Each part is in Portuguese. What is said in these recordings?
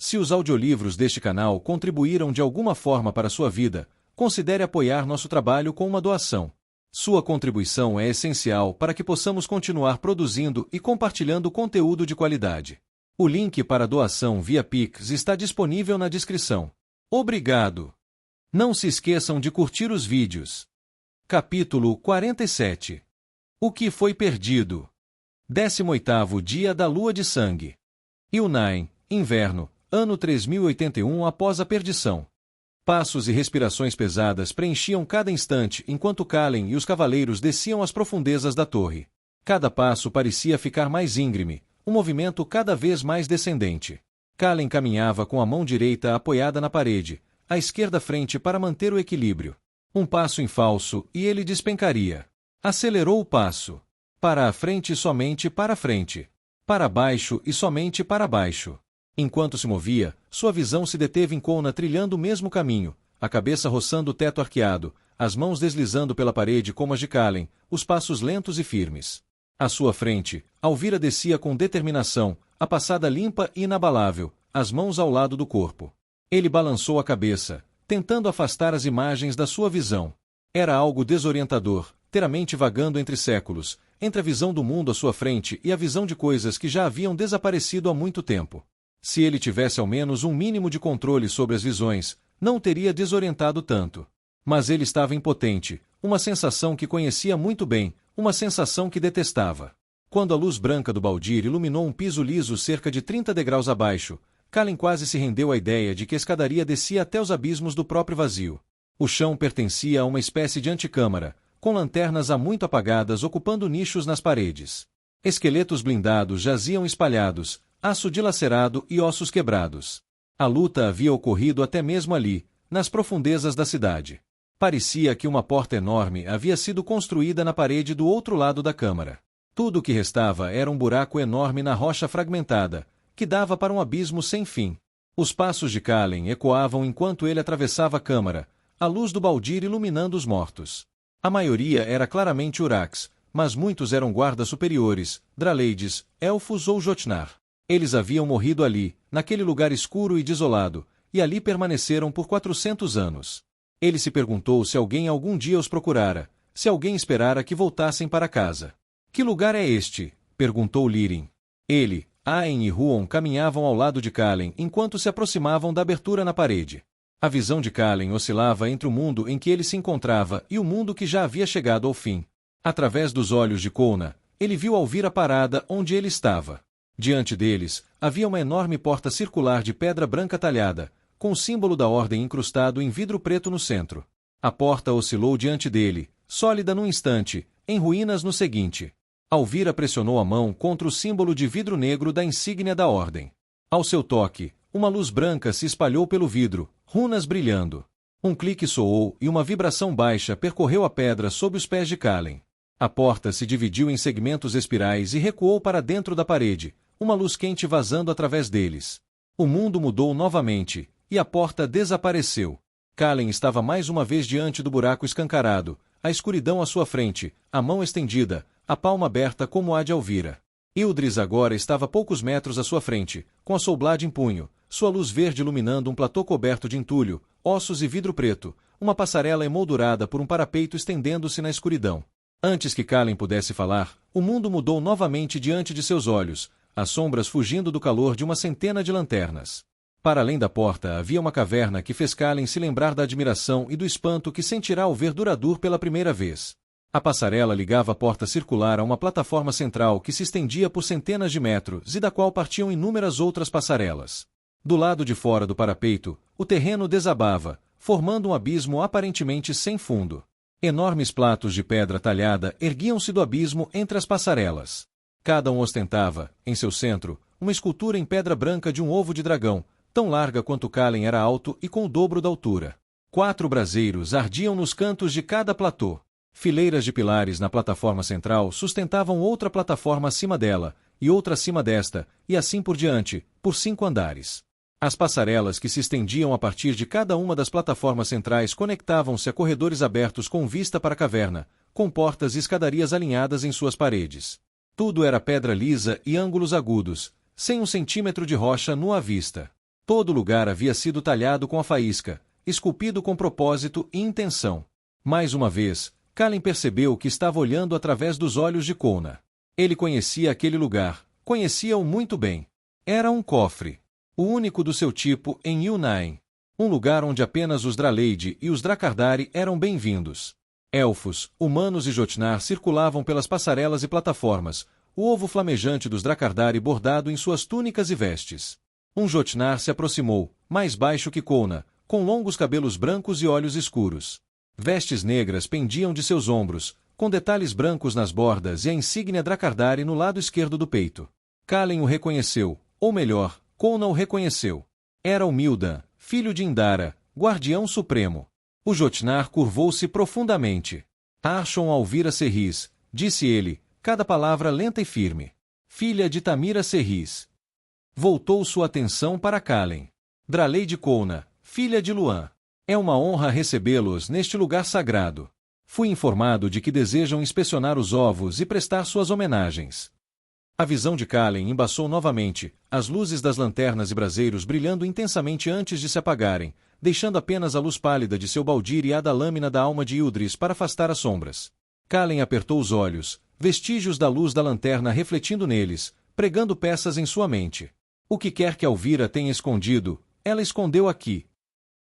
Se os audiolivros deste canal contribuíram de alguma forma para a sua vida, considere apoiar nosso trabalho com uma doação. Sua contribuição é essencial para que possamos continuar produzindo e compartilhando conteúdo de qualidade. O link para a doação via Pix está disponível na descrição. Obrigado! Não se esqueçam de curtir os vídeos. Capítulo 47. O que foi perdido? 18º dia da Lua de Sangue. Yunnan, inverno, ano 3081 após a perdição. Passos e respirações pesadas preenchiam cada instante enquanto Kallen e os cavaleiros desciam as profundezas da torre. Cada passo parecia ficar mais íngreme, um movimento cada vez mais descendente. Kallen caminhava com a mão direita apoiada na parede, à esquerda frente para manter o equilíbrio. Um passo em falso e ele despencaria. Acelerou o passo. Para a frente e somente para a frente. Para baixo e somente para baixo. Enquanto se movia, sua visão se deteve em Kona trilhando o mesmo caminho, a cabeça roçando o teto arqueado, as mãos deslizando pela parede como as de Kallen, os passos lentos e firmes. À sua frente, Alvira descia com determinação, a passada limpa e inabalável, as mãos ao lado do corpo. Ele balançou a cabeça, tentando afastar as imagens da sua visão. Era algo desorientador, ter a mente vagando entre séculos, entre a visão do mundo à sua frente e a visão de coisas que já haviam desaparecido há muito tempo. Se ele tivesse ao menos um mínimo de controle sobre as visões, não teria desorientado tanto. Mas ele estava impotente, uma sensação que conhecia muito bem, uma sensação que detestava. Quando a luz branca do Baldir iluminou um piso liso cerca de 30 degraus abaixo, Kallen quase se rendeu à ideia de que a escadaria descia até os abismos do próprio vazio. O chão pertencia a uma espécie de antecâmara, com lanternas há muito apagadas ocupando nichos nas paredes. Esqueletos blindados jaziam espalhados, aço dilacerado e ossos quebrados. A luta havia ocorrido até mesmo ali, nas profundezas da cidade. Parecia que uma porta enorme havia sido construída na parede do outro lado da câmara. Tudo o que restava era um buraco enorme na rocha fragmentada, que dava para um abismo sem fim. Os passos de Kallen ecoavam enquanto ele atravessava a câmara, a luz do Baldir iluminando os mortos. A maioria era claramente Urax, mas muitos eram guardas superiores, Draleides, elfos ou Jotnar. Eles haviam morrido ali, naquele lugar escuro e desolado, e ali permaneceram por 400 anos. Ele se perguntou se alguém algum dia os procurara, se alguém esperara que voltassem para casa. Que lugar é este? Perguntou Lirin. Ele, Aen e Huon caminhavam ao lado de Kallen enquanto se aproximavam da abertura na parede. A visão de Kallen oscilava entre o mundo em que ele se encontrava e o mundo que já havia chegado ao fim. Através dos olhos de Kona, ele viu Alvira parada onde ele estava. Diante deles, havia uma enorme porta circular de pedra branca talhada, com o símbolo da ordem incrustado em vidro preto no centro. A porta oscilou diante dele, sólida num instante, em ruínas no seguinte. Alvira pressionou a mão contra o símbolo de vidro negro da insígnia da ordem. Ao seu toque, uma luz branca se espalhou pelo vidro, runas brilhando. Um clique soou e uma vibração baixa percorreu a pedra sob os pés de Kallen. A porta se dividiu em segmentos espirais e recuou para dentro da parede, uma luz quente vazando através deles. O mundo mudou novamente, e a porta desapareceu. Kallen estava mais uma vez diante do buraco escancarado, a escuridão à sua frente, a mão estendida, a palma aberta como a de Alvira. Ildris agora estava a poucos metros à sua frente, com a Soulblade em punho, sua luz verde iluminando um platô coberto de entulho, ossos e vidro preto, uma passarela emoldurada por um parapeito estendendo-se na escuridão. Antes que Kallen pudesse falar, o mundo mudou novamente diante de seus olhos, as sombras fugindo do calor de uma centena de lanternas. Para além da porta havia uma caverna que fez Kallen se lembrar da admiração e do espanto que sentirá ao ver Duradur pela primeira vez. A passarela ligava a porta circular a uma plataforma central que se estendia por centenas de metros e da qual partiam inúmeras outras passarelas. Do lado de fora do parapeito, o terreno desabava, formando um abismo aparentemente sem fundo. Enormes platos de pedra talhada erguiam-se do abismo entre as passarelas. Cada um ostentava, em seu centro, uma escultura em pedra branca de um ovo de dragão, tão larga quanto Kallen era alto e com o dobro da altura. 4 braseiros ardiam nos cantos de cada platô. Fileiras de pilares na plataforma central sustentavam outra plataforma acima dela, e outra acima desta, e assim por diante, por 5 andares. As passarelas que se estendiam a partir de cada uma das plataformas centrais conectavam-se a corredores abertos com vista para a caverna, com portas e escadarias alinhadas em suas paredes. Tudo era pedra lisa e ângulos agudos, sem 1 centímetro de rocha nua à vista. Todo lugar havia sido talhado com a faísca, esculpido com propósito e intenção. Mais uma vez, Kalen percebeu que estava olhando através dos olhos de Kouna. Ele conhecia aquele lugar, conhecia-o muito bem. Era um cofre. O único do seu tipo em Yunnain. Um lugar onde apenas os Draleid e os Drakardari eram bem-vindos. Elfos, humanos e Jotnar circulavam pelas passarelas e plataformas, o ovo flamejante dos Drakardari bordado em suas túnicas e vestes. Um Jotnar se aproximou, mais baixo que Kouna, com longos cabelos brancos e olhos escuros. Vestes negras pendiam de seus ombros, com detalhes brancos nas bordas e a insígnia Drakardari no lado esquerdo do peito. Kalen o reconheceu, ou melhor, Kouna o reconheceu. Era o Mildan, filho de Indara, guardião supremo. O Jotnar curvou-se profundamente. Archon Alvira Serris, disse ele, cada palavra lenta e firme. Filha de Tamira Serris. Voltou sua atenção para Kalen. Draleid Kouna, filha de Luan. É uma honra recebê-los neste lugar sagrado. Fui informado de que desejam inspecionar os ovos e prestar suas homenagens. A visão de Kalen embaçou novamente, as luzes das lanternas e braseiros brilhando intensamente antes de se apagarem, deixando apenas a luz pálida de seu baldir e a da lâmina da alma de Ildris para afastar as sombras. Kalen apertou os olhos, vestígios da luz da lanterna refletindo neles, pregando peças em sua mente. O que quer que Alvira tenha escondido, ela escondeu aqui.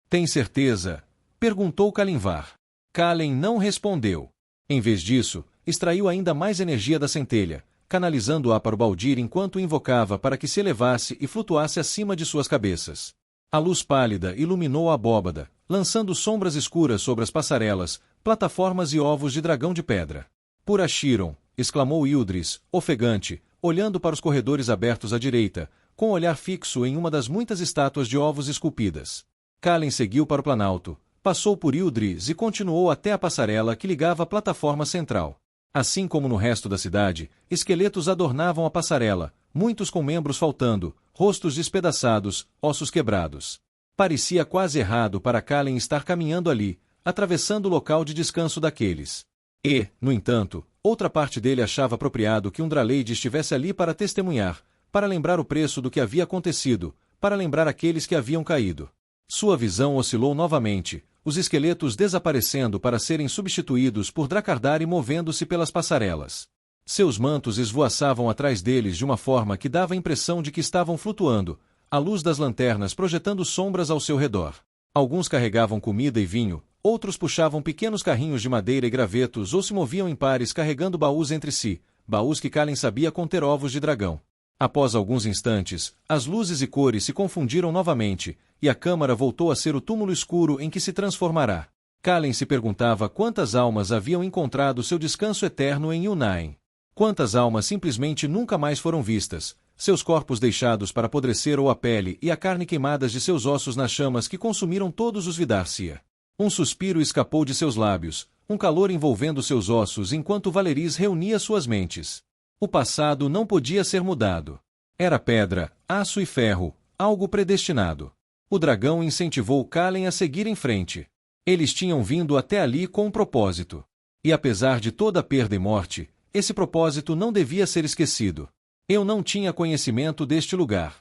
Tem certeza? Perguntou Kalinvar. Kalen não respondeu. Em vez disso, extraiu ainda mais energia da centelha, canalizando-a para o baldir enquanto o invocava para que se elevasse e flutuasse acima de suas cabeças. A luz pálida iluminou a abóbada, lançando sombras escuras sobre as passarelas, plataformas e ovos de dragão de pedra. Por Ashiron, exclamou Ildris, ofegante, olhando para os corredores abertos à direita, com o olhar fixo em uma das muitas estátuas de ovos esculpidas. Kalen seguiu para o planalto, passou por Ildris e continuou até a passarela que ligava a plataforma central. Assim como no resto da cidade, esqueletos adornavam a passarela, muitos com membros faltando, rostos despedaçados, ossos quebrados. Parecia quase errado para Kalen estar caminhando ali, atravessando o local de descanso daqueles. E, no entanto, outra parte dele achava apropriado que um Draleid estivesse ali para testemunhar, para lembrar o preço do que havia acontecido, para lembrar aqueles que haviam caído. Sua visão oscilou novamente, os esqueletos desaparecendo para serem substituídos por Drakardari movendo-se pelas passarelas. Seus mantos esvoaçavam atrás deles de uma forma que dava a impressão de que estavam flutuando, a luz das lanternas projetando sombras ao seu redor. Alguns carregavam comida e vinho, outros puxavam pequenos carrinhos de madeira e gravetos ou se moviam em pares carregando baús entre si, baús que Kalen sabia conter ovos de dragão. Após alguns instantes, as luzes e cores se confundiram novamente, e a câmara voltou a ser o túmulo escuro em que se transformará. Kalen se perguntava quantas almas haviam encontrado seu descanso eterno em Yunnain. Quantas almas simplesmente nunca mais foram vistas, seus corpos deixados para apodrecer ou a pele e a carne queimadas de seus ossos nas chamas que consumiram todos os Vidarcia. Um suspiro escapou de seus lábios, um calor envolvendo seus ossos enquanto Valeris reunia suas mentes. O passado não podia ser mudado. Era pedra, aço e ferro, algo predestinado. O dragão incentivou Kalen a seguir em frente. Eles tinham vindo até ali com um propósito. E apesar de toda a perda e morte, esse propósito não devia ser esquecido. Eu não tinha conhecimento deste lugar.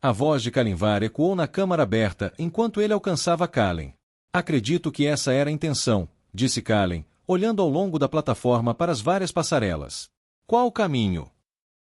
A voz de Kalinvar ecoou na câmara aberta enquanto ele alcançava Kalen. Acredito que essa era a intenção, disse Kalen, olhando ao longo da plataforma para as várias passarelas. Qual o caminho?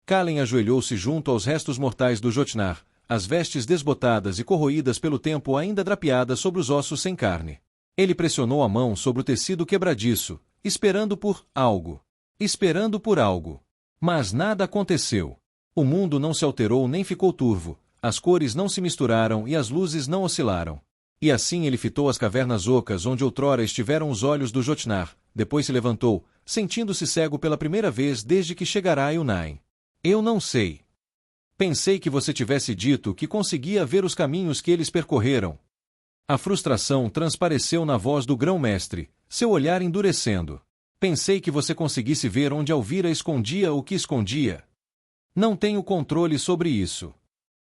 Kalen ajoelhou-se junto aos restos mortais do Jotnar, as vestes desbotadas e corroídas pelo tempo ainda drapeadas sobre os ossos sem carne. Ele pressionou a mão sobre o tecido quebradiço, esperando por algo. Esperando por algo. Mas nada aconteceu. O mundo não se alterou nem ficou turvo, as cores não se misturaram e as luzes não oscilaram. E assim ele fitou as cavernas ocas onde outrora estiveram os olhos do Jotnar, depois se levantou, sentindo-se cego pela primeira vez desde que chegará a Yunnain. Eu não sei. Pensei que você tivesse dito que conseguia ver os caminhos que eles percorreram. A frustração transpareceu na voz do grão-mestre, seu olhar endurecendo. Pensei que você conseguisse ver onde Alvira escondia o que escondia. Não tenho controle sobre isso.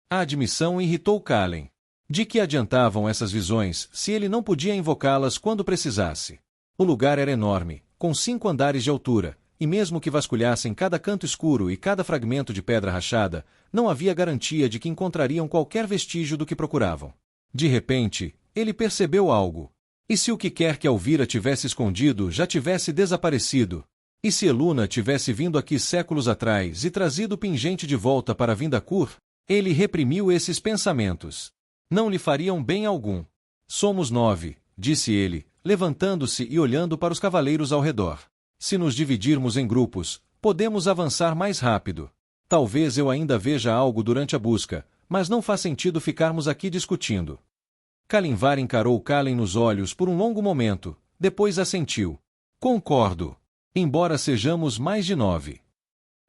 A admissão irritou Kalen. De que adiantavam essas visões, se ele não podia invocá-las quando precisasse? O lugar era enorme, com 5 andares de altura, e mesmo que vasculhassem cada canto escuro e cada fragmento de pedra rachada, não havia garantia de que encontrariam qualquer vestígio do que procuravam. De repente, ele percebeu algo. E se o que quer que Alvira tivesse escondido já tivesse desaparecido? E se Eluna tivesse vindo aqui séculos atrás e trazido o pingente de volta para Vindacur? Ele reprimiu esses pensamentos. Não lhe fariam bem algum. Somos 9, disse ele, levantando-se e olhando para os cavaleiros ao redor. Se nos dividirmos em grupos, podemos avançar mais rápido. Talvez eu ainda veja algo durante a busca, mas não faz sentido ficarmos aqui discutindo. Kalimvar encarou Kalen nos olhos por um longo momento, depois assentiu. Concordo. Embora sejamos mais de 9.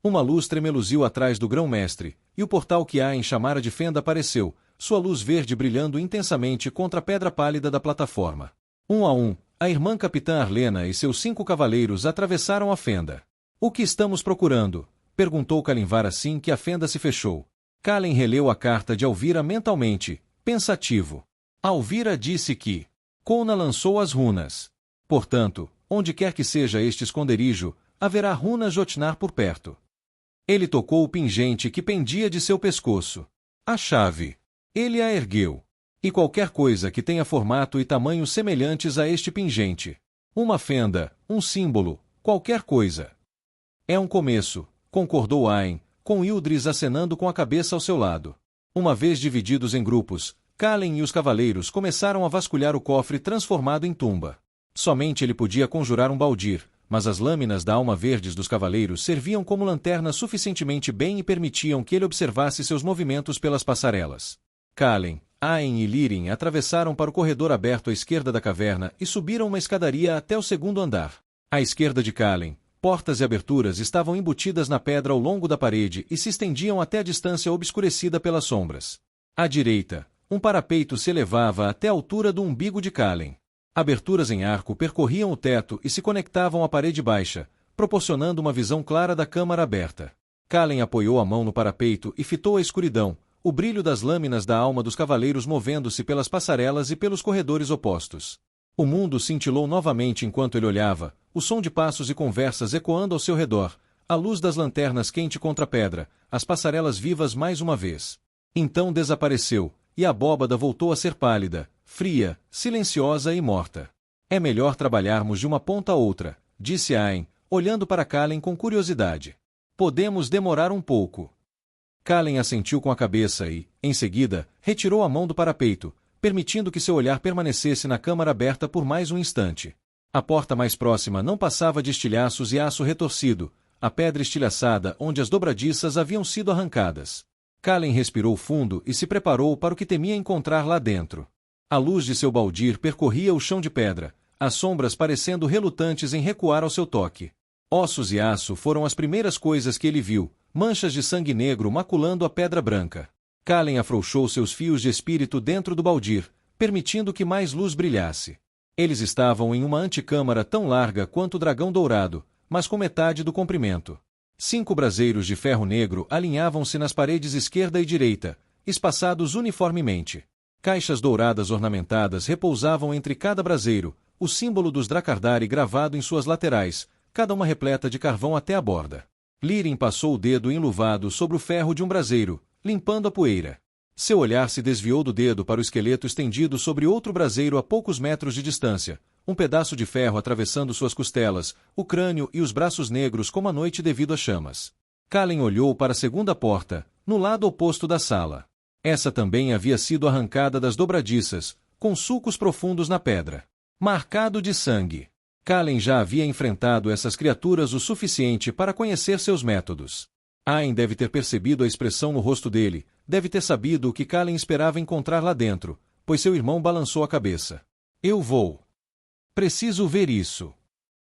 Uma luz tremeluziu atrás do grão-mestre, e o portal que Aen chamara de fenda apareceu, sua luz verde brilhando intensamente contra a pedra pálida da plataforma. Um a um, a irmã capitã Arlena e seus 5 cavaleiros atravessaram a fenda. O que estamos procurando? Perguntou Kalimvar assim que a fenda se fechou. Kalen releu a carta de Alvira mentalmente, pensativo. Alvira disse que Kona lançou as runas. Portanto, onde quer que seja este esconderijo, haverá runas Jotnar por perto. Ele tocou o pingente que pendia de seu pescoço. A chave. Ele a ergueu. E qualquer coisa que tenha formato e tamanho semelhantes a este pingente. Uma fenda, um símbolo, qualquer coisa. É um começo, concordou Aen, com Ildris acenando com a cabeça ao seu lado. Uma vez divididos em grupos, Kalen e os cavaleiros começaram a vasculhar o cofre transformado em tumba. Somente ele podia conjurar um baldir, mas as lâminas da alma verdes dos cavaleiros serviam como lanterna suficientemente bem e permitiam que ele observasse seus movimentos pelas passarelas. Kalen, Aen e Lirin atravessaram para o corredor aberto à esquerda da caverna e subiram uma escadaria até o 2º andar. À esquerda de Kalen, portas e aberturas estavam embutidas na pedra ao longo da parede e se estendiam até a distância obscurecida pelas sombras. À direita, um parapeito se elevava até a altura do umbigo de Kalen. Aberturas em arco percorriam o teto e se conectavam à parede baixa, proporcionando uma visão clara da câmara aberta. Kalen apoiou a mão no parapeito e fitou a escuridão, o brilho das lâminas da alma dos cavaleiros movendo-se pelas passarelas e pelos corredores opostos. O mundo cintilou novamente enquanto ele olhava, o som de passos e conversas ecoando ao seu redor, a luz das lanternas quente contra a pedra, as passarelas vivas mais uma vez. Então desapareceu, e a abóbada voltou a ser pálida, fria, silenciosa e morta. É melhor trabalharmos de uma ponta a outra, disse Aen, olhando para Kalen com curiosidade. Podemos demorar um pouco. Kalen assentiu com a cabeça e, em seguida, retirou a mão do parapeito, permitindo que seu olhar permanecesse na câmara aberta por mais um instante. A porta mais próxima não passava de estilhaços e aço retorcido, a pedra estilhaçada onde as dobradiças haviam sido arrancadas. Kalen respirou fundo e se preparou para o que temia encontrar lá dentro. A luz de seu baldir percorria o chão de pedra, as sombras parecendo relutantes em recuar ao seu toque. Ossos e aço foram as primeiras coisas que ele viu, manchas de sangue negro maculando a pedra branca. Kalen afrouxou seus fios de espírito dentro do baldir, permitindo que mais luz brilhasse. Eles estavam em uma antecâmara tão larga quanto o dragão dourado, mas com metade do comprimento. 5 braseiros de ferro negro alinhavam-se nas paredes esquerda e direita, espaçados uniformemente. Caixas douradas ornamentadas repousavam entre cada braseiro, o símbolo dos Drakardari gravado em suas laterais, cada uma repleta de carvão até a borda. Lirin passou o dedo enluvado sobre o ferro de um braseiro, limpando a poeira. Seu olhar se desviou do dedo para o esqueleto estendido sobre outro braseiro a poucos metros de distância, um pedaço de ferro atravessando suas costelas, o crânio e os braços negros como a noite devido às chamas. Kalen olhou para a segunda porta, no lado oposto da sala. Essa também havia sido arrancada das dobradiças, com sulcos profundos na pedra. Marcado de sangue. Kalen já havia enfrentado essas criaturas o suficiente para conhecer seus métodos. Aen deve ter percebido a expressão no rosto dele, deve ter sabido o que Kalen esperava encontrar lá dentro, pois seu irmão balançou a cabeça. Eu vou. Preciso ver isso.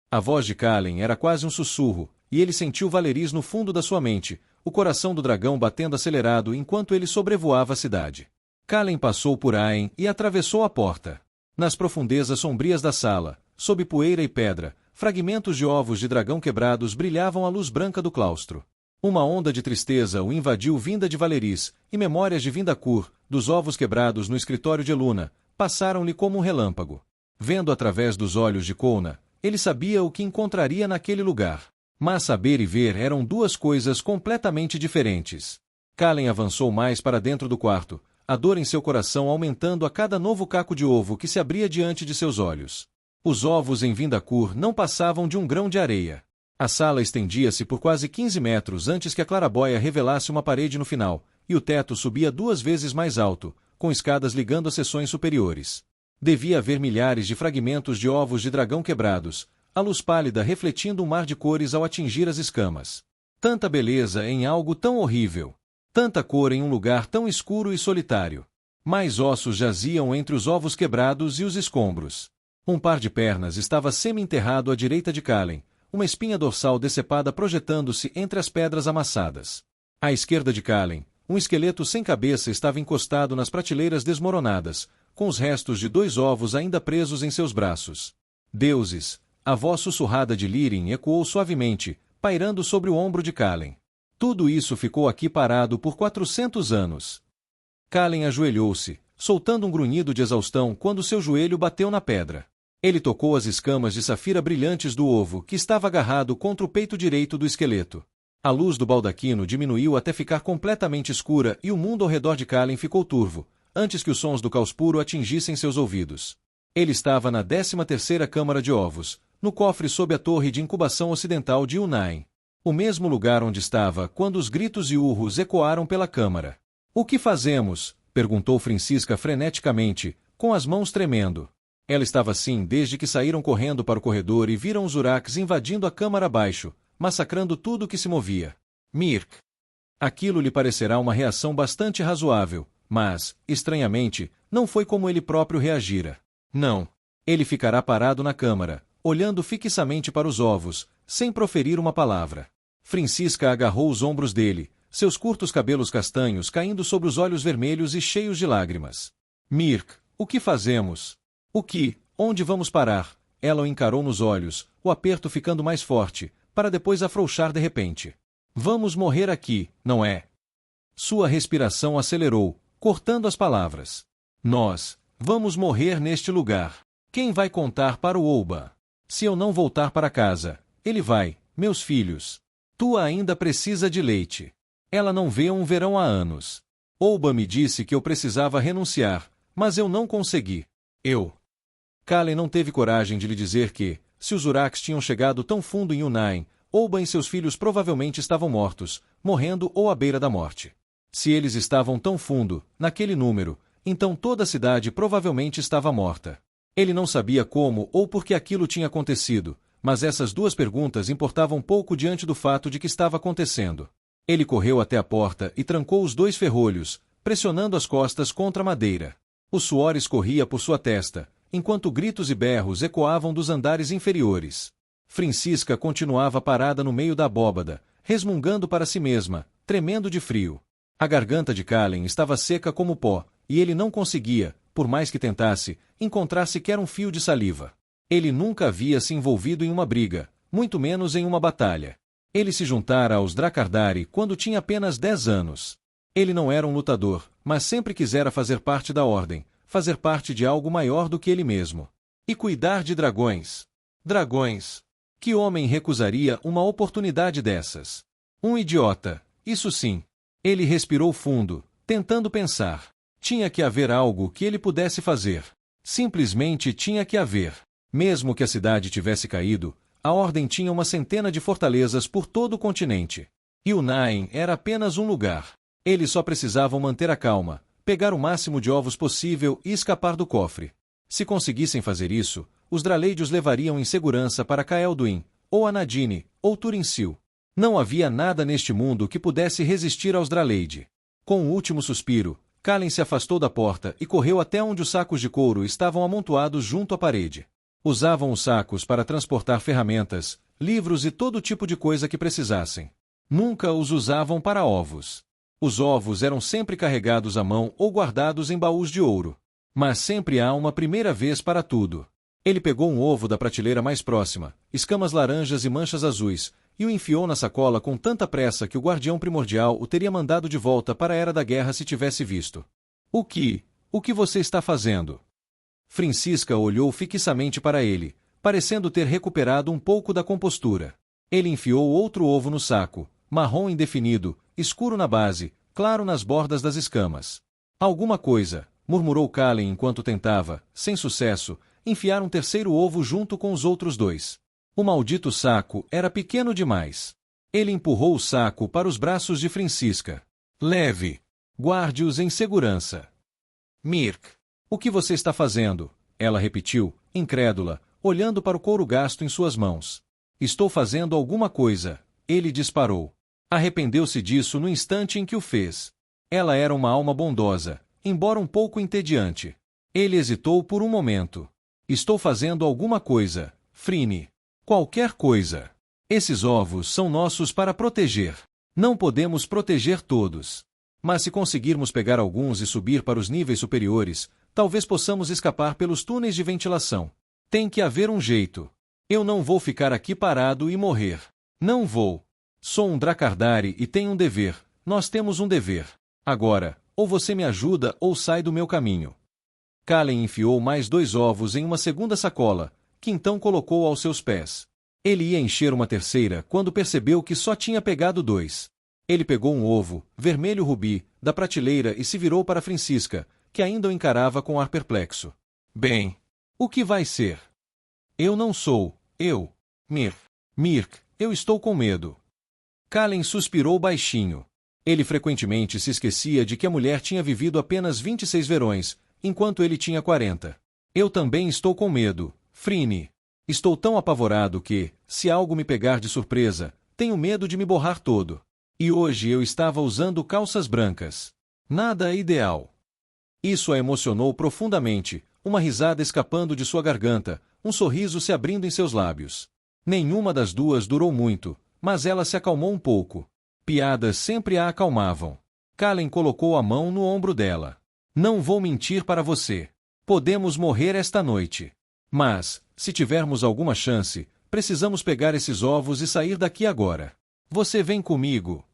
A voz de Kalen era quase um sussurro, e ele sentiu Valeris no fundo da sua mente, o coração do dragão batendo acelerado enquanto ele sobrevoava a cidade. Kalen passou por Aen e atravessou a porta. Nas profundezas sombrias da sala, sob poeira e pedra, fragmentos de ovos de dragão quebrados brilhavam à luz branca do claustro. Uma onda de tristeza o invadiu vinda de Valeris, e memórias de Vindacur, dos ovos quebrados no escritório de Eluna, passaram-lhe como um relâmpago. Vendo através dos olhos de Kona, ele sabia o que encontraria naquele lugar. Mas saber e ver eram duas coisas completamente diferentes. Kallen avançou mais para dentro do quarto, a dor em seu coração aumentando a cada novo caco de ovo que se abria diante de seus olhos. Os ovos em Vindacur não passavam de um grão de areia. A sala estendia-se por quase 15 metros antes que a claraboia revelasse uma parede no final, e o teto subia 2 vezes mais alto, com escadas ligando as seções superiores. Devia haver milhares de fragmentos de ovos de dragão quebrados, a luz pálida refletindo um mar de cores ao atingir as escamas. Tanta beleza em algo tão horrível. Tanta cor em um lugar tão escuro e solitário. Mais ossos jaziam entre os ovos quebrados e os escombros. Um par de pernas estava semi-enterrado à direita de Kallen, uma espinha dorsal decepada projetando-se entre as pedras amassadas. À esquerda de Kallen, um esqueleto sem cabeça estava encostado nas prateleiras desmoronadas, com os restos de 2 ovos ainda presos em seus braços. Deuses! A voz sussurrada de Lirin ecoou suavemente, pairando sobre o ombro de Kallen. Tudo isso ficou aqui parado por 400 anos. Kallen ajoelhou-se, soltando um grunhido de exaustão quando seu joelho bateu na pedra. Ele tocou as escamas de safira brilhantes do ovo que estava agarrado contra o peito direito do esqueleto. A luz do baldaquino diminuiu até ficar completamente escura e o mundo ao redor de Kallen ficou turvo, antes que os sons do caos puro atingissem seus ouvidos. Ele estava na 13ª câmara de ovos, no cofre sob a torre de incubação ocidental de Unain. O mesmo lugar onde estava quando os gritos e urros ecoaram pela câmara. "O que fazemos?" perguntou Francisca freneticamente, com as mãos tremendo. Ela estava assim desde que saíram correndo para o corredor e viram os Uraks invadindo a câmara abaixo, massacrando tudo o que se movia. Mirk. Aquilo lhe parecerá uma reação bastante razoável, mas, estranhamente, não foi como ele próprio reagira. Não. Ele ficará parado na câmara, olhando fixamente para os ovos, sem proferir uma palavra. Francisca agarrou os ombros dele, seus curtos cabelos castanhos caindo sobre os olhos vermelhos e cheios de lágrimas. Mirk, o que fazemos? Onde vamos parar? Ela o encarou nos olhos, o aperto ficando mais forte, para depois afrouxar de repente. Vamos morrer aqui, não é? Sua respiração acelerou, cortando as palavras. Nós vamos morrer neste lugar. Quem vai contar para o Olba? Se eu não voltar para casa, ele vai, meus filhos. Tua ainda precisa de leite. Ela não vê um verão há anos. Olba me disse que eu precisava renunciar, mas eu não consegui. Kallen não teve coragem de lhe dizer que, se os Uraks tinham chegado tão fundo em Unain, Olba e seus filhos provavelmente estavam mortos, morrendo ou à beira da morte. Se eles estavam tão fundo, naquele número, então toda a cidade provavelmente estava morta. Ele não sabia como ou por que aquilo tinha acontecido, mas essas 2 perguntas importavam pouco diante do fato de que estava acontecendo. Ele correu até a porta e trancou os 2 ferrolhos, pressionando as costas contra a madeira. O suor escorria por sua testa, enquanto gritos e berros ecoavam dos andares inferiores. Francisca continuava parada no meio da abóbada, resmungando para si mesma, tremendo de frio. A garganta de Kallen estava seca como pó, e ele não conseguia, por mais que tentasse, encontrar sequer um fio de saliva. Ele nunca havia se envolvido em uma briga, muito menos em uma batalha. Ele se juntara aos Drakardari quando tinha apenas 10 anos. Ele não era um lutador, mas sempre quisera fazer parte da ordem, fazer parte de algo maior do que ele mesmo. E cuidar de dragões. Dragões. Que homem recusaria uma oportunidade dessas? Um idiota, isso sim. Ele respirou fundo, tentando pensar. Tinha que haver algo que ele pudesse fazer. Simplesmente tinha que haver. Mesmo que a cidade tivesse caído, a Ordem tinha uma centena de fortalezas por todo o continente. E Unain era apenas um lugar. Eles só precisavam manter a calma, pegar o máximo de ovos possível e escapar do cofre. Se conseguissem fazer isso, os Draleidios levariam em segurança para Caelduin, ou Anadine, ou Turinsil. Não havia nada neste mundo que pudesse resistir aos Draleid. Com um último suspiro, Kallen se afastou da porta e correu até onde os sacos de couro estavam amontoados junto à parede. Usavam os sacos para transportar ferramentas, livros e todo tipo de coisa que precisassem. Nunca os usavam para ovos. Os ovos eram sempre carregados à mão ou guardados em baús de ouro. Mas sempre há uma primeira vez para tudo. Ele pegou um ovo da prateleira mais próxima, escamas laranjas e manchas azuis, e o enfiou na sacola com tanta pressa que o guardião primordial o teria mandado de volta para a Era da Guerra se tivesse visto. O que você está fazendo? Francisca olhou fixamente para ele, parecendo ter recuperado um pouco da compostura. Ele enfiou outro ovo no saco, marrom indefinido, escuro na base, claro nas bordas das escamas. Alguma coisa, murmurou Kallen enquanto tentava, sem sucesso, enfiar um terceiro ovo junto com os outros dois. O maldito saco era pequeno demais. Ele empurrou o saco para os braços de Francisca. Leve. Guarde-os em segurança. Mirk. O que você está fazendo? Ela repetiu, incrédula, olhando para o couro gasto em suas mãos. Estou fazendo alguma coisa. Ele disparou. Arrependeu-se disso no instante em que o fez. Ela era uma alma bondosa, embora um pouco entediante. Ele hesitou por um momento. Estou fazendo alguma coisa, Frini. Qualquer coisa. Esses ovos são nossos para proteger. Não podemos proteger todos. Mas se conseguirmos pegar alguns e subir para os níveis superiores, talvez possamos escapar pelos túneis de ventilação. Tem que haver um jeito. Eu não vou ficar aqui parado e morrer. Não vou. Sou um Dracardari e tenho um dever. Nós temos um dever. Agora, ou você me ajuda ou sai do meu caminho. Kallen enfiou mais 2 ovos em uma segunda sacola, que então colocou aos seus pés. Ele ia encher uma terceira quando percebeu que só tinha pegado 2. Ele pegou um ovo, vermelho rubi, da prateleira e se virou para Francisca, que ainda o encarava com ar perplexo. Bem, o que vai ser? Eu não sou, eu. Mirk, eu estou com medo. Kallen suspirou baixinho. Ele frequentemente se esquecia de que a mulher tinha vivido apenas 26 verões, enquanto ele tinha 40. Eu também estou com medo, Frini. Estou tão apavorado que, se algo me pegar de surpresa, tenho medo de me borrar todo. E hoje eu estava usando calças brancas. Nada ideal. Isso a emocionou profundamente, uma risada escapando de sua garganta, um sorriso se abrindo em seus lábios. Nenhuma das duas durou muito, mas ela se acalmou um pouco. Piadas sempre a acalmavam. Kallen colocou a mão no ombro dela. Não vou mentir para você. Podemos morrer esta noite. Mas, se tivermos alguma chance, precisamos pegar esses ovos e sair daqui agora. Você vem comigo.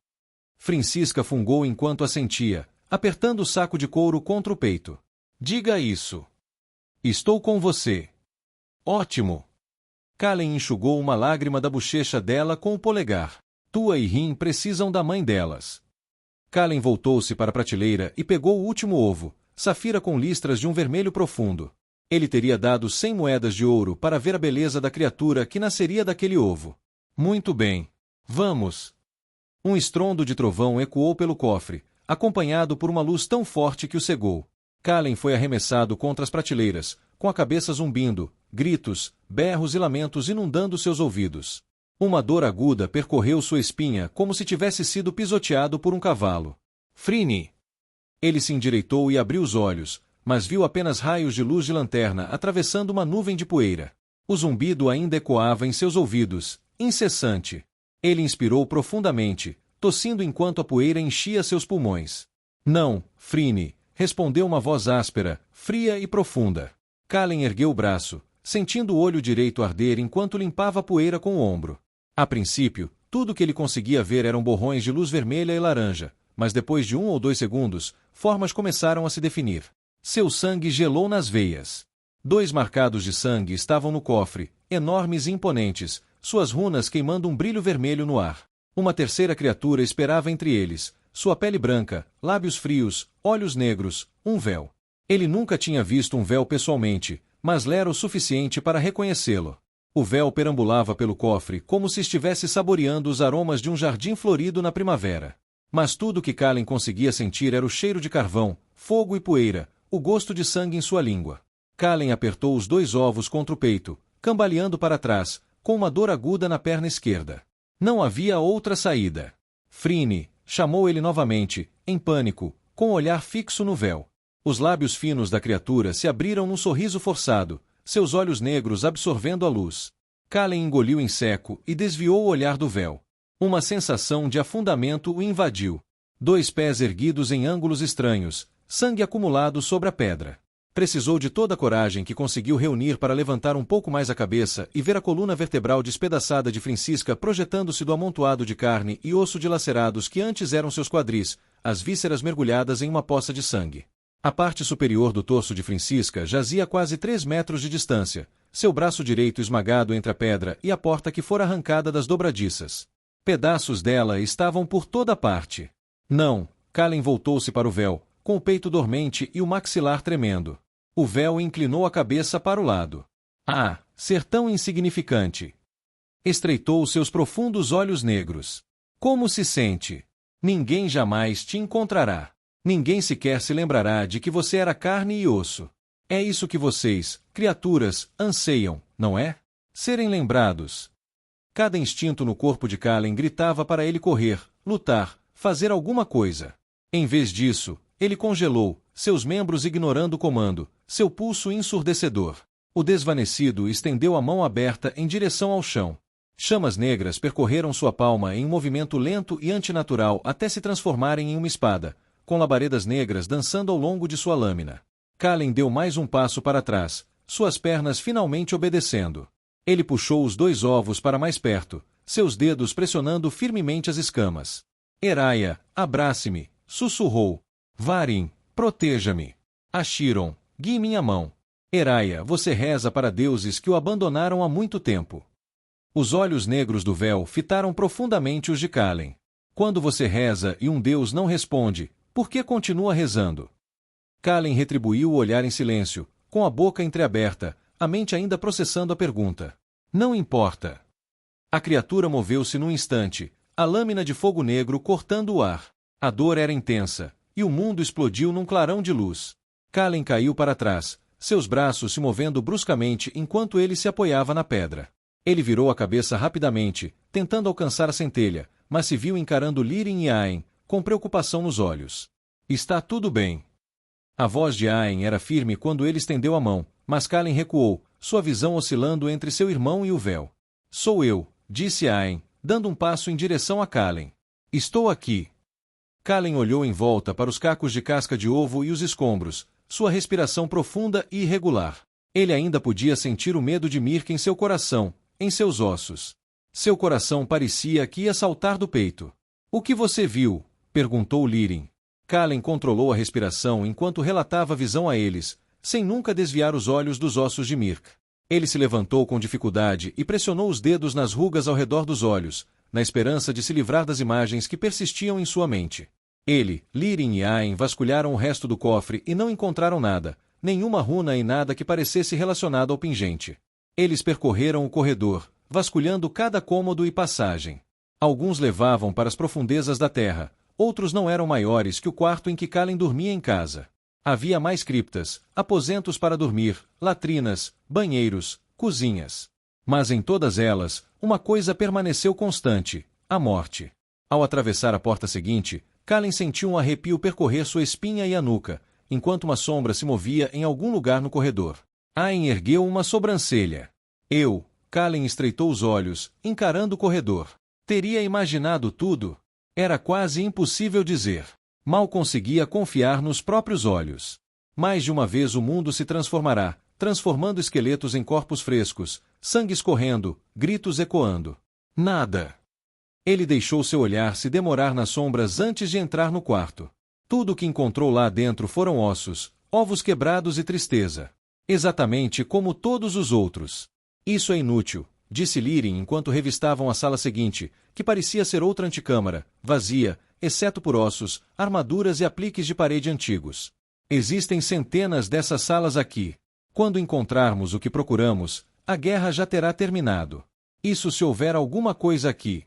Francisca fungou enquanto assentia, apertando o saco de couro contra o peito. Diga isso. Estou com você. Ótimo. Kallen enxugou uma lágrima da bochecha dela com o polegar. Tua e Rin precisam da mãe delas. Kallen voltou-se para a prateleira e pegou o último ovo, safira com listras de um vermelho profundo. Ele teria dado 100 moedas de ouro para ver a beleza da criatura que nasceria daquele ovo. Muito bem. Vamos. Um estrondo de trovão ecoou pelo cofre, acompanhado por uma luz tão forte que o cegou. Kallen foi arremessado contra as prateleiras, com a cabeça zumbindo, gritos, berros e lamentos inundando seus ouvidos. Uma dor aguda percorreu sua espinha como se tivesse sido pisoteado por um cavalo. Frini! Ele se endireitou e abriu os olhos, mas viu apenas raios de luz de lanterna atravessando uma nuvem de poeira. O zumbido ainda ecoava em seus ouvidos, incessante. Ele inspirou profundamente, tossindo enquanto a poeira enchia seus pulmões. Não, Frini, respondeu uma voz áspera, fria e profunda. Kallen ergueu o braço, sentindo o olho direito arder enquanto limpava a poeira com o ombro. A princípio, tudo que ele conseguia ver eram borrões de luz vermelha e laranja, mas depois de 1 ou 2 segundos, formas começaram a se definir. Seu sangue gelou nas veias. 2 marcados de sangue estavam no cofre, enormes e imponentes, suas runas queimando um brilho vermelho no ar. Uma terceira criatura esperava entre eles, sua pele branca, lábios frios, olhos negros, um véu. Ele nunca tinha visto um véu pessoalmente, mas lera o suficiente para reconhecê-lo. O véu perambulava pelo cofre como se estivesse saboreando os aromas de um jardim florido na primavera. Mas tudo que Kallen conseguia sentir era o cheiro de carvão, fogo e poeira, o gosto de sangue em sua língua. Kallen apertou os 2 ovos contra o peito, cambaleando para trás, com uma dor aguda na perna esquerda. Não havia outra saída. Frini, chamou ele novamente, em pânico, com o olhar fixo no véu. Os lábios finos da criatura se abriram num sorriso forçado, seus olhos negros absorvendo a luz. Kallen engoliu em seco e desviou o olhar do véu. Uma sensação de afundamento o invadiu. 2 pés erguidos em ângulos estranhos, sangue acumulado sobre a pedra. Precisou de toda a coragem que conseguiu reunir para levantar um pouco mais a cabeça e ver a coluna vertebral despedaçada de Francisca projetando-se do amontoado de carne e osso dilacerados que antes eram seus quadris, as vísceras mergulhadas em uma poça de sangue. A parte superior do torso de Francisca jazia a quase 3 metros de distância, seu braço direito esmagado entre a pedra e a porta que fora arrancada das dobradiças. Pedaços dela estavam por toda parte. Não, Kallen voltou-se para o véu, com o peito dormente e o maxilar tremendo. O véu inclinou a cabeça para o lado. Ah, ser tão insignificante! Estreitou seus profundos olhos negros. Como se sente? Ninguém jamais te encontrará. Ninguém sequer se lembrará de que você era carne e osso. É isso que vocês, criaturas, anseiam, não é? Serem lembrados. Cada instinto no corpo de Kallen gritava para ele correr, lutar, fazer alguma coisa. Em vez disso, ele congelou, seus membros ignorando o comando, seu pulso ensurdecedor. O desvanecido estendeu a mão aberta em direção ao chão. Chamas negras percorreram sua palma em um movimento lento e antinatural até se transformarem em uma espada, com labaredas negras dançando ao longo de sua lâmina. Kallen deu mais um passo para trás, suas pernas finalmente obedecendo. Ele puxou os 2 ovos para mais perto, seus dedos pressionando firmemente as escamas. Eraia, abrace-me, sussurrou. Varin, proteja-me. Ashiron, guie minha mão. Eraia, você reza para deuses que o abandonaram há muito tempo. Os olhos negros do véu fitaram profundamente os de Kallen. Quando você reza e um deus não responde, por que continua rezando? Kallen retribuiu o olhar em silêncio, com a boca entreaberta, a mente ainda processando a pergunta. Não importa. A criatura moveu-se num instante, a lâmina de fogo negro cortando o ar. A dor era intensa, e o mundo explodiu num clarão de luz. Kallen caiu para trás, seus braços se movendo bruscamente enquanto ele se apoiava na pedra. Ele virou a cabeça rapidamente, tentando alcançar a centelha, mas se viu encarando Lirin e Aen, com preocupação nos olhos. Está tudo bem. A voz de Aen era firme quando ele estendeu a mão, mas Kallen recuou, sua visão oscilando entre seu irmão e o véu. Sou eu, disse Aen, dando um passo em direção a Kallen. Estou aqui. Kallen olhou em volta para os cacos de casca de ovo e os escombros, sua respiração profunda e irregular. Ele ainda podia sentir o medo de Mirk em seu coração, em seus ossos. Seu coração parecia que ia saltar do peito. O que você viu? Perguntou Lirin. Kallen controlou a respiração enquanto relatava a visão a eles, sem nunca desviar os olhos dos ossos de Mirk. Ele se levantou com dificuldade e pressionou os dedos nas rugas ao redor dos olhos, na esperança de se livrar das imagens que persistiam em sua mente. Ele, Lirin e Aen vasculharam o resto do cofre e não encontraram nada, nenhuma runa e nada que parecesse relacionado ao pingente. Eles percorreram o corredor, vasculhando cada cômodo e passagem. Alguns levavam para as profundezas da terra, outros não eram maiores que o quarto em que Kallen dormia em casa. Havia mais criptas, aposentos para dormir, latrinas, banheiros, cozinhas. Mas em todas elas, uma coisa permaneceu constante: a morte. Ao atravessar a porta seguinte, Kallen sentiu um arrepio percorrer sua espinha e a nuca, enquanto uma sombra se movia em algum lugar no corredor. Aen ergueu uma sobrancelha. Kallen estreitou os olhos, encarando o corredor. Teria imaginado tudo? Era quase impossível dizer. Mal conseguia confiar nos próprios olhos. Mais de uma vez o mundo se transformará, transformando esqueletos em corpos frescos, sangue escorrendo, gritos ecoando. Nada. Ele deixou seu olhar se demorar nas sombras antes de entrar no quarto. Tudo o que encontrou lá dentro foram ossos, ovos quebrados e tristeza. Exatamente como todos os outros. Isso é inútil, disse Lirin enquanto revistavam a sala seguinte, que parecia ser outra anticâmara, vazia, exceto por ossos, armaduras e apliques de parede antigos. Existem centenas dessas salas aqui. Quando encontrarmos o que procuramos, a guerra já terá terminado. Isso se houver alguma coisa aqui.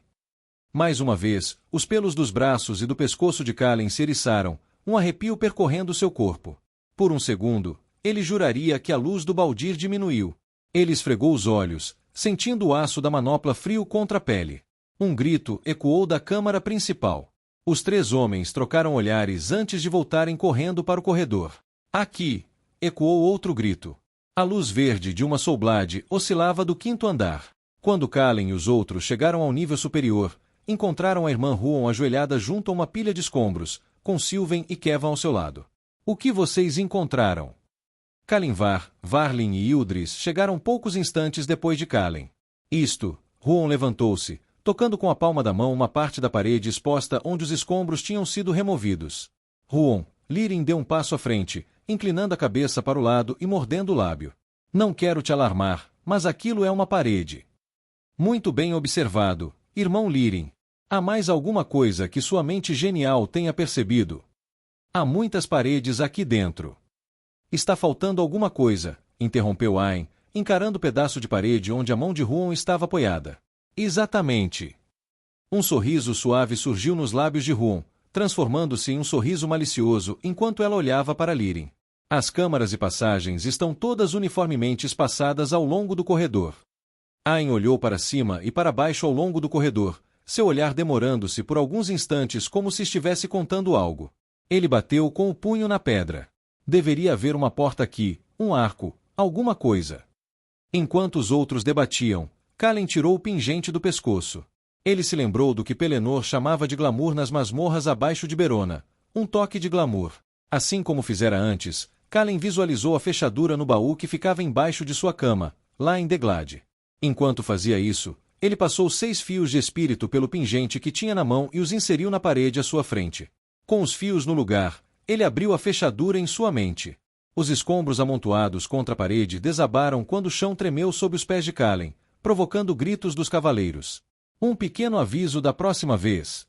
Mais uma vez, os pelos dos braços e do pescoço de Kallen se eriçaram, um arrepio percorrendo seu corpo. Por um segundo, ele juraria que a luz do baldir diminuiu. Ele esfregou os olhos, sentindo o aço da manopla frio contra a pele. Um grito ecoou da câmara principal. Os 3 homens trocaram olhares antes de voltarem correndo para o corredor. Aqui! Ecoou outro grito. A luz verde de uma Soulblade oscilava do 5º andar. Quando Kallen e os outros chegaram ao nível superior, encontraram a irmã Huon ajoelhada junto a uma pilha de escombros, com Sylvain e Kevan ao seu lado. O que vocês encontraram? Kalinvar, Varlin e Ildris chegaram poucos instantes depois de Kallen. Huon levantou-se, tocando com a palma da mão uma parte da parede exposta onde os escombros tinham sido removidos. Huon, Lirin deu um passo à frente, inclinando a cabeça para o lado e mordendo o lábio. Não quero te alarmar, mas aquilo é uma parede. Muito bem observado, irmão Lirin. Há mais alguma coisa que sua mente genial tenha percebido? Há muitas paredes aqui dentro. Está faltando alguma coisa, interrompeu Ayn, encarando o pedaço de parede onde a mão de Huon estava apoiada. Exatamente. Um sorriso suave surgiu nos lábios de Huon, transformando-se em um sorriso malicioso enquanto ela olhava para Lirin. As câmaras e passagens estão todas uniformemente espaçadas ao longo do corredor. Ayn olhou para cima e para baixo ao longo do corredor, seu olhar demorando-se por alguns instantes como se estivesse contando algo. Ele bateu com o punho na pedra. Deveria haver uma porta aqui, um arco, alguma coisa. Enquanto os outros debatiam, Kalen tirou o pingente do pescoço. Ele se lembrou do que Pelennor chamava de glamour nas masmorras abaixo de Berona, um toque de glamour. Assim como fizera antes, Kalen visualizou a fechadura no baú que ficava embaixo de sua cama, lá em Deglade. Enquanto fazia isso, ele passou 6 fios de espírito pelo pingente que tinha na mão e os inseriu na parede à sua frente. Com os fios no lugar, ele abriu a fechadura em sua mente. Os escombros amontoados contra a parede desabaram quando o chão tremeu sob os pés de Kalen, provocando gritos dos cavaleiros. Um pequeno aviso da próxima vez.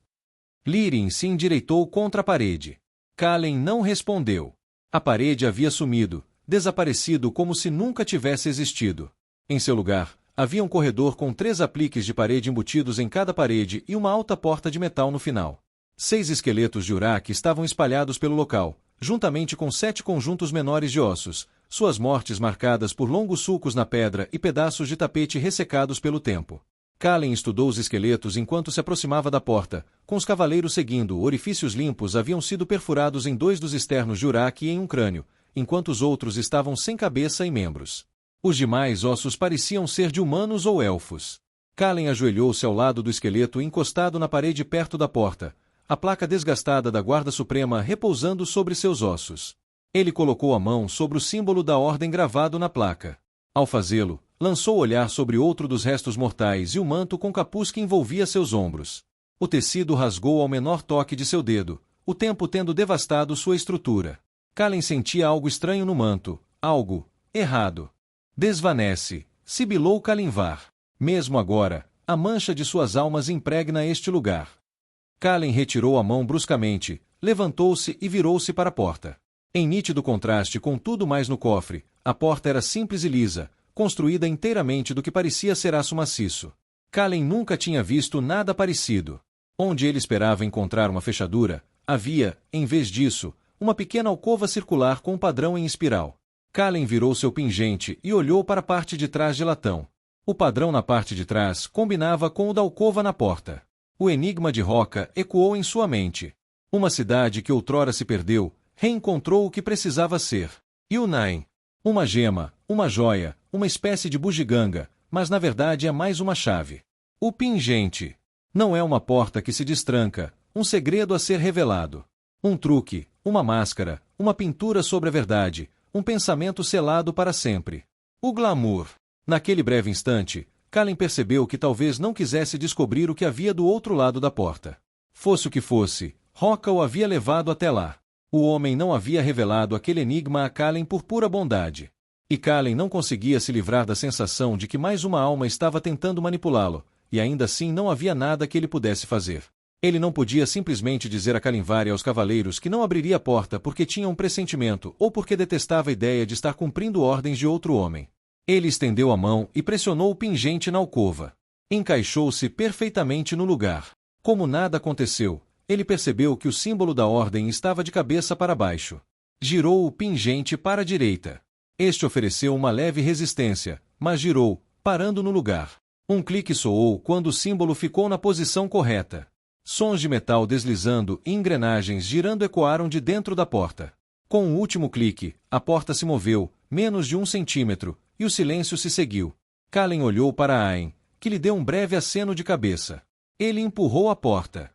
Lirin se endireitou contra a parede. Kalen não respondeu. A parede havia sumido, desaparecido como se nunca tivesse existido. Em seu lugar, havia um corredor com 3 apliques de parede embutidos em cada parede e uma alta porta de metal no final. 6 esqueletos de Urak estavam espalhados pelo local, juntamente com 7 conjuntos menores de ossos, suas mortes marcadas por longos sulcos na pedra e pedaços de tapete ressecados pelo tempo. Kalen estudou os esqueletos enquanto se aproximava da porta, com os cavaleiros seguindo. Orifícios limpos haviam sido perfurados em 2 dos externos de Urak e em um crânio, enquanto os outros estavam sem cabeça e membros. Os demais ossos pareciam ser de humanos ou elfos. Kalen ajoelhou-se ao lado do esqueleto encostado na parede perto da porta, a placa desgastada da Guarda Suprema repousando sobre seus ossos. Ele colocou a mão sobre o símbolo da ordem gravado na placa. Ao fazê-lo, lançou o olhar sobre outro dos restos mortais e o manto com capuz que envolvia seus ombros. O tecido rasgou ao menor toque de seu dedo, o tempo tendo devastado sua estrutura. Kalen sentia algo estranho no manto, algo errado. Desvanece, sibilou Kalimvar. Mesmo agora, a mancha de suas almas impregna este lugar. Kalen retirou a mão bruscamente, levantou-se e virou-se para a porta. Em nítido contraste com tudo mais no cofre, a porta era simples e lisa, construída inteiramente do que parecia ser aço maciço. Kalen nunca tinha visto nada parecido. Onde ele esperava encontrar uma fechadura, havia, em vez disso, uma pequena alcova circular com um padrão em espiral. Kalen virou seu pingente e olhou para a parte de trás de latão. O padrão na parte de trás combinava com o da alcova na porta. O enigma de Roca ecoou em sua mente. Uma cidade que outrora se perdeu, reencontrou o que precisava ser. Yunnain. Uma gema, uma joia, uma espécie de bugiganga, mas na verdade é mais uma chave. O pingente. Não é uma porta que se destranca, um segredo a ser revelado. Um truque, uma máscara, uma pintura sobre a verdade, um pensamento selado para sempre. O glamour. Naquele breve instante, Kalen percebeu que talvez não quisesse descobrir o que havia do outro lado da porta. Fosse o que fosse, Roca o havia levado até lá. O homem não havia revelado aquele enigma a Kalen por pura bondade. E Kalen não conseguia se livrar da sensação de que mais uma alma estava tentando manipulá-lo, e ainda assim não havia nada que ele pudesse fazer. Ele não podia simplesmente dizer a Kalimvar e aos cavaleiros que não abriria a porta porque tinha um pressentimento ou porque detestava a ideia de estar cumprindo ordens de outro homem. Ele estendeu a mão e pressionou o pingente na alcova. Encaixou-se perfeitamente no lugar. Como nada aconteceu, ele percebeu que o símbolo da ordem estava de cabeça para baixo. Girou o pingente para a direita. Este ofereceu uma leve resistência, mas girou, parando no lugar. Um clique soou quando o símbolo ficou na posição correta. Sons de metal deslizando e engrenagens girando ecoaram de dentro da porta. Com o último clique, a porta se moveu, menos de 1 centímetro, e o silêncio se seguiu. Kalen olhou para Ayn, que lhe deu um breve aceno de cabeça. Ele empurrou a porta.